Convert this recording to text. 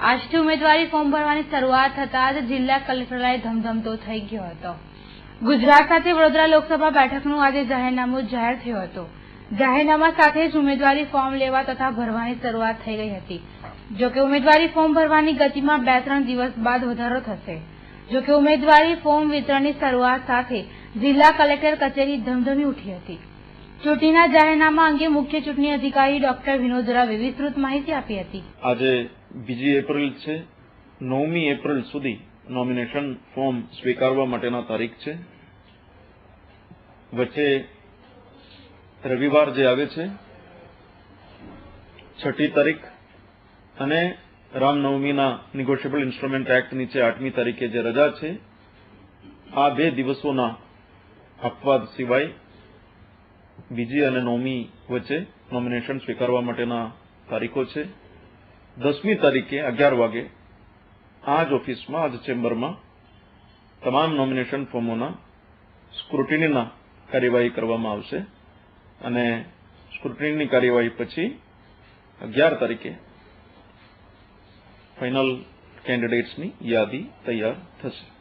આજથી ઉમેદવારી ફોર્મ ભરવાની શરૂઆત થતાં જ જિલ્લા કલેક્ટરાલય ધમધમતો થઈ ગયો હતો। ગુજરાત સાથે વડોદરા લોકસભા બેઠકનું આજે જાહેરનામું જાહેર થયું હતું। જાહેરનામા સાથે જ ઉમેદવારી ફોર્મ લેવા તથા ભરવાની શરૂઆત થઈ ગઈ હતી। જોકે ઉમેદવારી ફોર્મ ભરવાની ગતિમાં 2-3 દિવસ બાદ વધારો થશે। જોકે ઉમેદવારી ફોર્મ વિતરણની શરૂઆત સાથે જિલ્લા કલેક્ટર કચેરી ધમધમી ઉઠી હતી। ચૂંટણીના જાહેરનામા અંગે મુખ્ય ચૂંટણી અધિકારી ડોક્ટર વિનોદ રાવે વિસ્તૃત માહિતી આપી હતી। આજે 2 એપ્રિલ છે, 9મી એપ્રિલ સુધી નોમિનેશન ફોર્મ સ્વીકારવા માટેના તારીખ છે। વચ્ચે રવિવાર જે આવે છે 6મી તારીખ અને રામનવમીના નેગોશિયેબલ ઇન્સ્ટ્રુમેન્ટ એક્ટ નીચે 8મી તારીખે જે રજા છે, આ 2 દિવસોના અપવાદ સિવાય બીજી અને 9મી વચ્ચે નોમિનેશન સ્વીકારવા માટેના તારીખો છે। 10મી તારીખે 11 વાગે આ જ ઓફિસમાં, આ જ ચેમ્બરમાં તમામ નોમિનેશન ફોર્મોના સ્ક્રુટિનીના કાર્યવાહી કરવામાં આવશે અને સ્ક્રુટિનીની કાર્યવાહી પછી 11 તારીખે ફાઇનલ કેન્ડિડેટ્સની યાદી તૈયાર થશે।